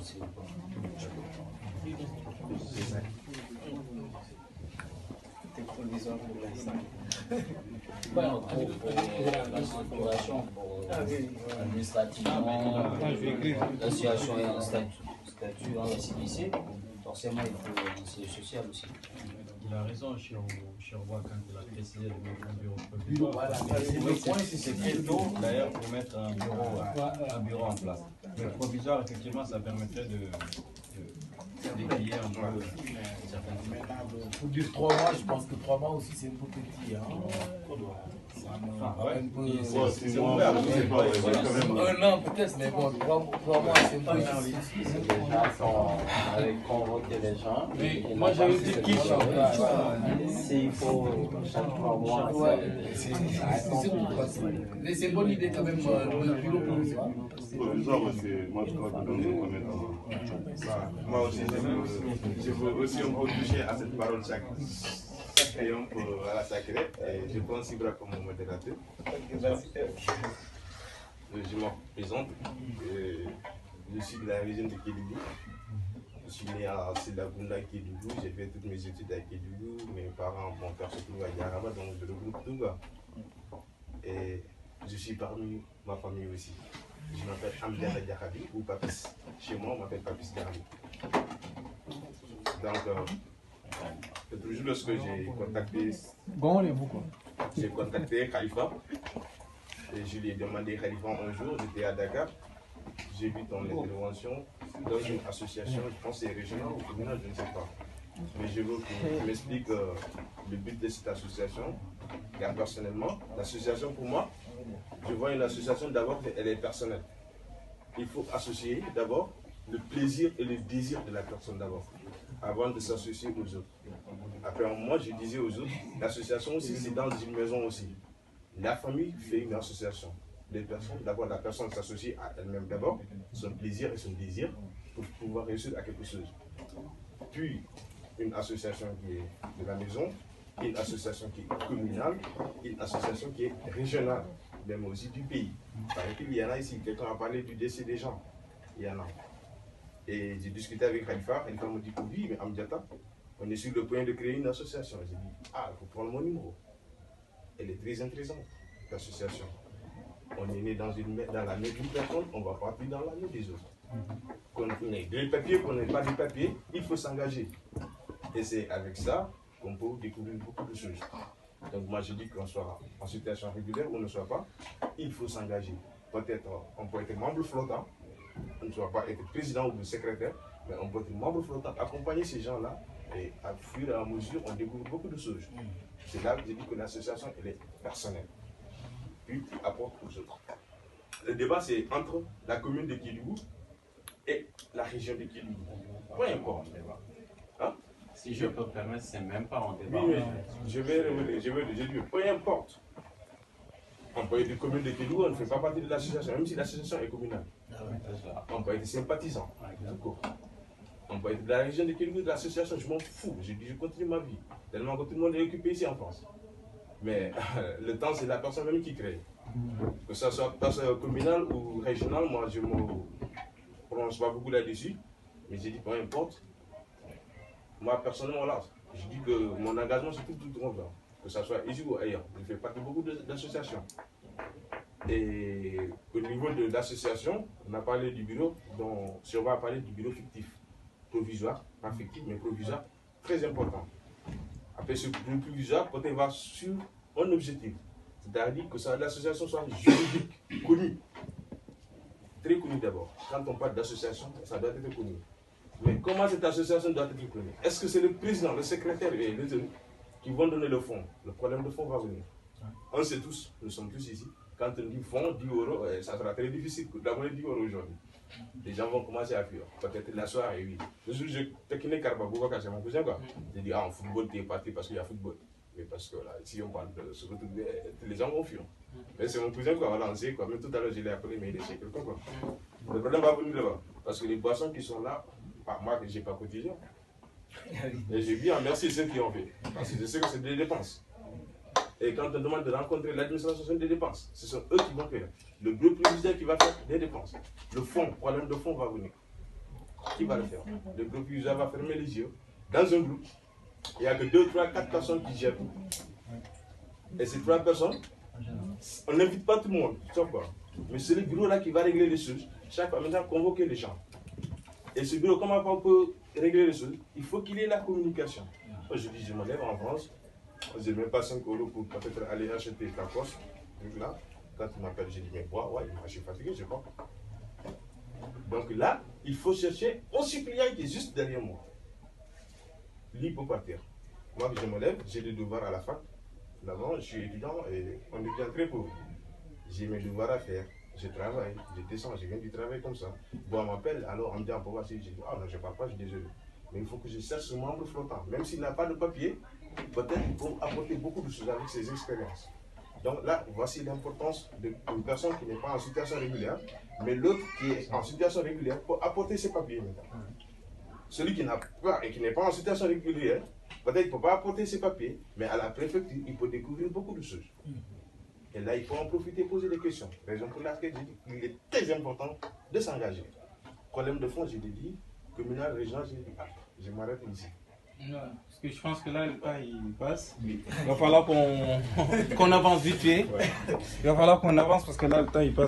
c'est bon. C'était provisoire pour l'instant. En gros, pour la circulation, pour administrativement, l'association est en statut en récépissé, forcément il faut un siège social aussi. Il a raison, Chirwa, quand il a précisé le bureau provisoire. Voilà, le point, c'est très tôt D'ailleurs, pour mettre un bureau en place. Le provisoire, effectivement, ça permettrait de décaler un peu certaines. Pour dire 3 mois, je pense que 3 mois aussi c'est un peu petit. C'est ouvert, un an peut-être, mais bon, 3 mois c'est un peu difficile. Les gens avec convoquer les gens. Mais moi j'avais dit qu'il s'il faut chaque 3 mois. c'est une bonne idée quand même, le bureau provisoire. Provisoire, moi je crois que dans un premier temps. Moi aussi, je veux aussi un peu toucher à cette parole sacrée. Et un peu à la sacrée. Et je prends Sibra comme mon modérateur. Je me présente. Je suis de la région de Kédougou. Je suis né à Sedagunda, Kédougou. J'ai fait toutes mes études à Kédougou. Mes parents vont faire surtout à Yaraba, donc je regroupe tout gars. Et je suis parmi ma famille aussi. Je m'appelle Amdiata Diakhabi ou Papis. Chez moi, on m'appelle Papis Diakhabi. Donc, c'est toujours lorsque j'ai contacté Khalifa. Et je lui ai demandé, Khalifa, un jour, j'étais à Dakar. J'ai vu ton intervention dans une association, je pense que c'est régional ou communal, je ne sais pas. Mais je veux que tu m'expliques le but de cette association. Car personnellement, l'association pour moi, je vois une association d'abord, elle est personnelle. Il faut associer d'abord le plaisir et le désir de la personne d'abord, avant de s'associer aux autres. Après, moi, je disais aux autres, l'association aussi, c'est dans une maison aussi. La famille fait une association. Les personnes, d'abord, la personne s'associe à elle-même d'abord, son plaisir et son désir, pour pouvoir réussir à quelque chose. Puis, une association qui est de la maison, une association qui est communale, une association qui est régionale, même aussi du pays. Par exemple, il y en a ici, quelqu'un a parlé du décès des gens. Il y en a. Et j'ai discuté avec Khalifa, Khalifa m'a dit que oui, mais Amdiata, on est sur le point de créer une association. J'ai dit, ah, il faut prendre mon numéro. Elle est très intéressante, l'association. On est né dans la main d'une personne, on va partir dans la main des autres. Qu'on ait des papiers, qu'on n'ait pas de papiers, il faut s'engager. Et c'est avec ça qu'on peut découvrir beaucoup de choses. Donc moi je dis qu'on soit en situation régulière ou ne soit pas, il faut s'engager. Peut-être on peut être membre flottant, on ne doit pas être président ou secrétaire, mais on peut être membre flottant, accompagner ces gens-là, et à fur et à mesure, on découvre beaucoup de choses. C'est là que je dis que l'association, elle est personnelle. Puis tu apportes aux autres. Le débat, c'est entre la commune de Kédougou et la région de Kédougou. Peu importe. Hein? Si je peux me permettre, c'est même pas en débat. Oui, mais je vais dire, peu importe. On peut être de commune de Kédougou, on ne fait pas partie de l'association, même si l'association est communale. On peut être sympathisant. On peut être de la région de Kédougou, de l'association, je m'en fous. Je dis, je continue ma vie. Tellement que tout le monde est occupé ici en France. Mais le temps, c'est la personne même qui crée. Que ce soit communal ou régional, moi, je ne me prononce pas beaucoup là-dessus. Mais j'ai dit, peu importe. Moi, personnellement, là, je dis que mon engagement, c'est tout le monde. Que ce soit ici ou ailleurs. Je fais partie de beaucoup d'associations. Et au niveau de l'association, on a parlé du bureau, donc si on va parler du bureau fictif, provisoire, pas fictif, mais provisoire, très important. Après ce bureau provisoire, quand on va sur un objectif, c'est-à-dire que l'association soit juridique, connue, très connue d'abord. Quand on parle d'association, ça doit être connu. Mais comment cette association doit être connue? Est-ce que c'est le président, le secrétaire et les autres qui vont donner le fonds? Le problème de fonds va venir. On sait tous, nous sommes tous ici. Quand on dit fonds, 10 euros, ça sera très difficile d'avoir 10 euros aujourd'hui. Les gens vont commencer à fuir. Peut-être la soirée, oui. Le jour où je technique Karba Boubacar, c'est mon cousin, quoi. Je dis, ah, en football, tu es parti parce qu'il y a football. Mais parce que là, si on parle de se retrouver, les gens vont fuir. Mais c'est mon cousin, quoi, voilà, on sait, quoi. Même tout à l'heure, je l'ai appelé, mais il est chez quelqu'un, quoi. Le problème va venir là-bas. Parce que les boissons qui sont là, moi, je n'ai pas cotisé. Et j'ai bien merci ceux qui ont fait. Parce que je sais que c'est des dépenses. Et quand on demande de rencontrer l'administration des dépenses, ce sont eux qui vont faire. Le bureau provisoire qui va faire des dépenses. Le fonds, problème de fonds va venir. qui va le faire? Le proviseur va fermer les yeux. Dans un groupe, il n'y a que 2, 3, 4 personnes qui gèrent tout. Et ces 3 personnes, on n'invite pas tout le monde, tu sais quoi? Mais c'est le bureau là qui va régler les choses. Chaque fois, maintenant, convoquer les gens. Et ce bureau, comment on peut régler les choses? Il faut qu'il y ait la communication. Aujourd'hui, je me lève en France, je n'ai même pas 5 € pour peut-être aller acheter ta poste. Donc là, quand tu m'appelles, je dis, mais quoi? Ouais, je suis fatigué, je crois. Donc là, il faut chercher un suppléant qui est juste derrière moi. Lui pour partir. Moi, je me lève, j'ai des devoirs à la fac. D'abord, je suis étudiant et on devient très pauvre. J'ai mes devoirs à faire, je travaille, je descends, je viens du travail comme ça. Bon, on m'appelle, alors on me dit en pouvoir, je dis, ah non, je ne parle pas, je suis désolé. Mais il faut que je cherche ce membre flottant. Même s'il n'a pas de papier, peut-être pour apporter beaucoup de choses avec ses expériences. Donc là, voici l'importance d'une personne qui n'est pas en situation régulière, mais l'autre qui est en situation régulière pour apporter ses papiers maintenant. Celui qui n'a pas et qui n'est pas en situation régulière, peut-être qu'il ne peut pas apporter ses papiers, mais à la préfecture, il peut découvrir beaucoup de choses. Et là, il faut en profiter, poser des questions. Raison pour laquelle je dis qu'il est très important de s'engager. Problème de fond, je l'ai dit, communal, régional, je m'arrête ici. Parce que je pense que là, le temps il passe. Il va falloir qu'on avance vite fait. Il va falloir qu'on avance parce que là, le temps il passe.